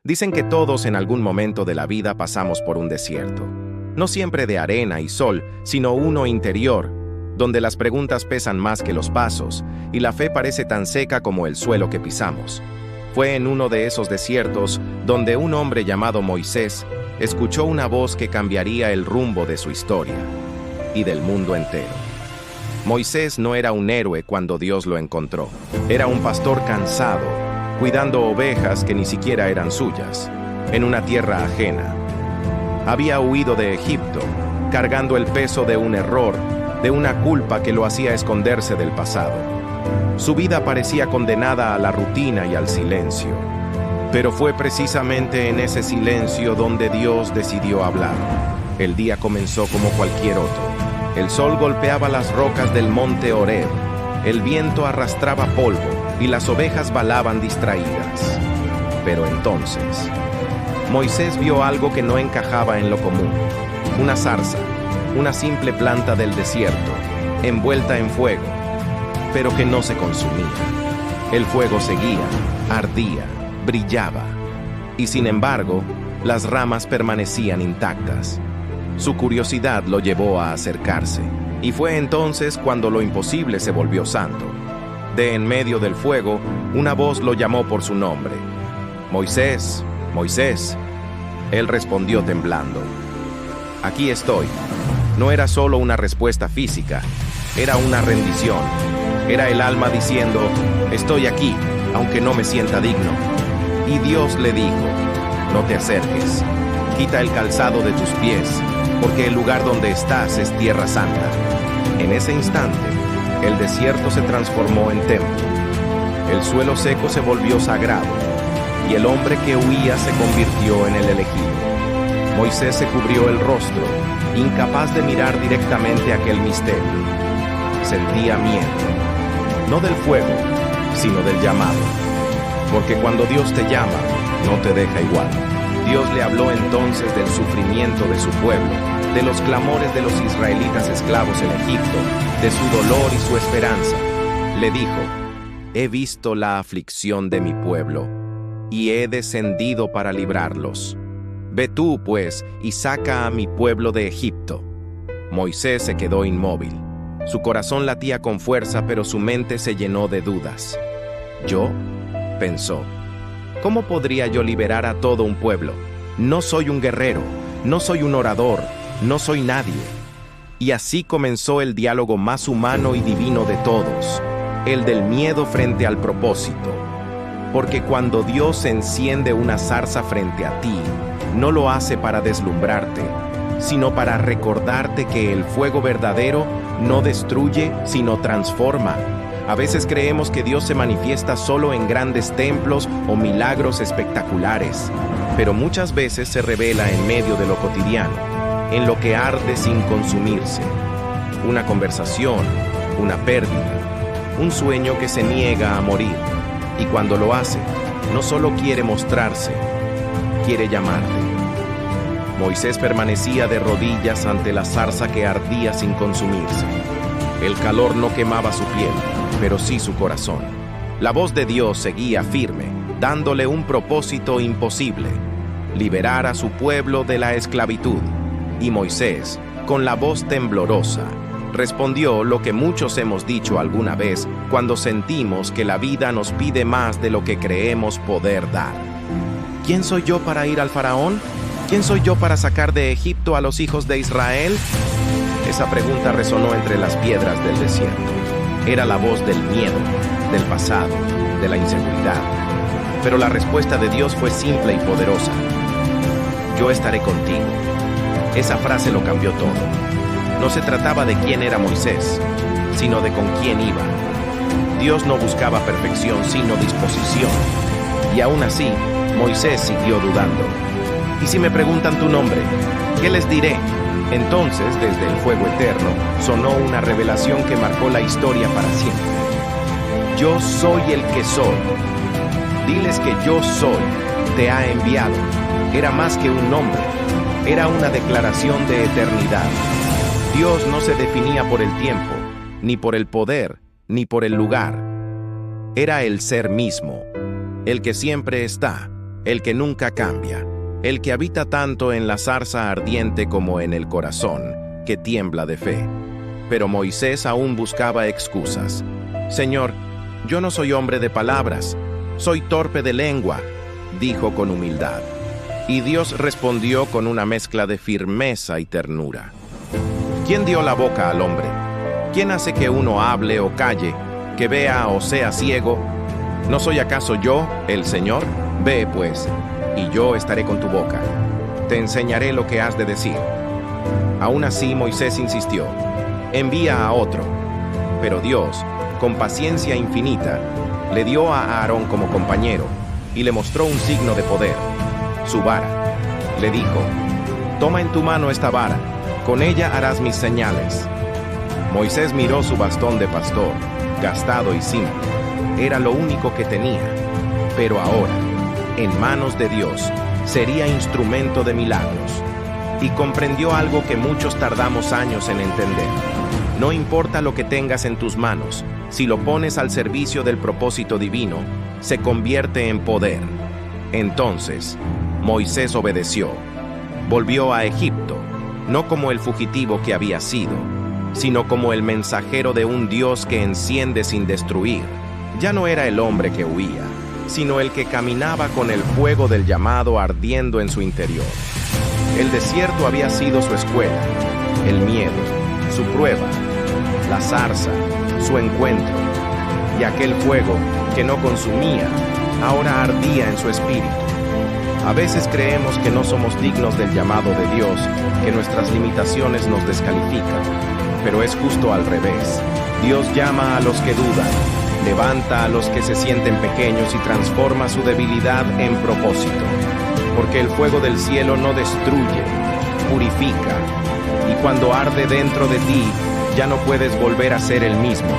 Dicen que todos en algún momento de la vida pasamos por un desierto. No siempre de arena y sol, sino uno interior, donde las preguntas pesan más que los pasos y la fe parece tan seca como el suelo que pisamos. Fue en uno de esos desiertos donde un hombre llamado Moisés escuchó una voz que cambiaría el rumbo de su historia y del mundo entero. Moisés no era un héroe cuando Dios lo encontró. Era un pastor cansado, cuidando ovejas que ni siquiera eran suyas, en una tierra ajena. Había huido de Egipto, cargando el peso de un error, de una culpa que lo hacía esconderse del pasado. Su vida parecía condenada a la rutina y al silencio. Pero fue precisamente en ese silencio donde Dios decidió hablar. El día comenzó como cualquier otro. El sol golpeaba las rocas del monte Horeb, el viento arrastraba polvo y las ovejas balaban distraídas. Pero entonces, Moisés vio algo que no encajaba en lo común. Una zarza, una simple planta del desierto, envuelta en fuego, pero que no se consumía. El fuego seguía, ardía, brillaba, y sin embargo, las ramas permanecían intactas. Su curiosidad lo llevó a acercarse, y fue entonces cuando lo imposible se volvió santo. De en medio del fuego, una voz lo llamó por su nombre. «Moisés, Moisés». Él respondió temblando. «Aquí estoy». No era solo una respuesta física, era una rendición. Era el alma diciendo, «Estoy aquí, aunque no me sienta digno». Y Dios le dijo, «No te acerques, quita el calzado de tus pies, porque el lugar donde estás es tierra santa». En ese instante, el desierto se transformó en templo. El suelo seco se volvió sagrado, y el hombre que huía se convirtió en el elegido. Moisés se cubrió el rostro, incapaz de mirar directamente aquel misterio. Sentía miedo, no del fuego, sino del llamado. Porque cuando Dios te llama, no te deja igual. Dios le habló entonces del sufrimiento de su pueblo, de los clamores de los israelitas esclavos en Egipto, de su dolor y su esperanza. Le dijo, «He visto la aflicción de mi pueblo, y he descendido para librarlos. Ve tú, pues, y saca a mi pueblo de Egipto». Moisés se quedó inmóvil. Su corazón latía con fuerza, pero su mente se llenó de dudas. «¿Yo?», pensó. «¿Cómo podría yo liberar a todo un pueblo? No soy un guerrero, no soy un orador, no soy nadie». Y así comenzó el diálogo más humano y divino de todos, el del miedo frente al propósito. Porque cuando Dios enciende una zarza frente a ti, no lo hace para deslumbrarte, sino para recordarte que el fuego verdadero no destruye, sino transforma. A veces creemos que Dios se manifiesta solo en grandes templos o milagros espectaculares, pero muchas veces se revela en medio de lo cotidiano, en lo que arde sin consumirse. Una conversación, una pérdida, un sueño que se niega a morir, y cuando lo hace, no solo quiere mostrarse, quiere llamarte. Moisés permanecía de rodillas ante la zarza que ardía sin consumirse. El calor no quemaba su piel, pero sí su corazón. La voz de Dios seguía firme, dándole un propósito imposible: liberar a su pueblo de la esclavitud. Y Moisés, con la voz temblorosa, respondió lo que muchos hemos dicho alguna vez cuando sentimos que la vida nos pide más de lo que creemos poder dar. ¿Quién soy yo para ir al faraón? ¿Quién soy yo para sacar de Egipto a los hijos de Israel? Esa pregunta resonó entre las piedras del desierto. Era la voz del miedo, del pasado, de la inseguridad. Pero la respuesta de Dios fue simple y poderosa: «Yo estaré contigo». Esa frase lo cambió todo. No se trataba de quién era Moisés, sino de con quién iba. Dios no buscaba perfección, sino disposición. Y aún así, Moisés siguió dudando. «¿Y si me preguntan tu nombre? ¿Qué les diré?». Entonces, desde el fuego eterno, sonó una revelación que marcó la historia para siempre. «Yo soy el que soy». Diles que yo soy, te ha enviado. Era más que un nombre, era una declaración de eternidad. Dios no se definía por el tiempo, ni por el poder, ni por el lugar. Era el ser mismo, el que siempre está, el que nunca cambia, el que habita tanto en la zarza ardiente como en el corazón, que tiembla de fe. Pero Moisés aún buscaba excusas. «Señor, yo no soy hombre de palabras, soy torpe de lengua», dijo con humildad. Y Dios respondió con una mezcla de firmeza y ternura. ¿Quién dio la boca al hombre? ¿Quién hace que uno hable o calle, que vea o sea ciego? ¿No soy acaso yo, el Señor? Ve, pues, y yo estaré con tu boca. Te enseñaré lo que has de decir. Aún así Moisés insistió: «Envía a otro». Pero Dios, con paciencia infinita, le dio a Aarón como compañero y le mostró un signo de poder, su vara. Le dijo: «Toma en tu mano esta vara, con ella harás mis señales». Moisés miró su bastón de pastor, gastado y simple. Era lo único que tenía. Pero ahora, en manos de Dios, sería instrumento de milagros. Y comprendió algo que muchos tardamos años en entender. No importa lo que tengas en tus manos, si lo pones al servicio del propósito divino, se convierte en poder. Entonces, Moisés obedeció. Volvió a Egipto, no como el fugitivo que había sido, sino como el mensajero de un Dios que enciende sin destruir. Ya no era el hombre que huía, sino el que caminaba con el fuego del llamado ardiendo en su interior. El desierto había sido su escuela, el miedo, su prueba, la zarza, su encuentro, y aquel fuego que no consumía, ahora ardía en su espíritu. A veces creemos que no somos dignos del llamado de Dios, que nuestras limitaciones nos descalifican, pero es justo al revés. Dios llama a los que dudan, levanta a los que se sienten pequeños y transforma su debilidad en propósito. Porque el fuego del cielo no destruye, purifica, y cuando arde dentro de ti, ya no puedes volver a ser el mismo.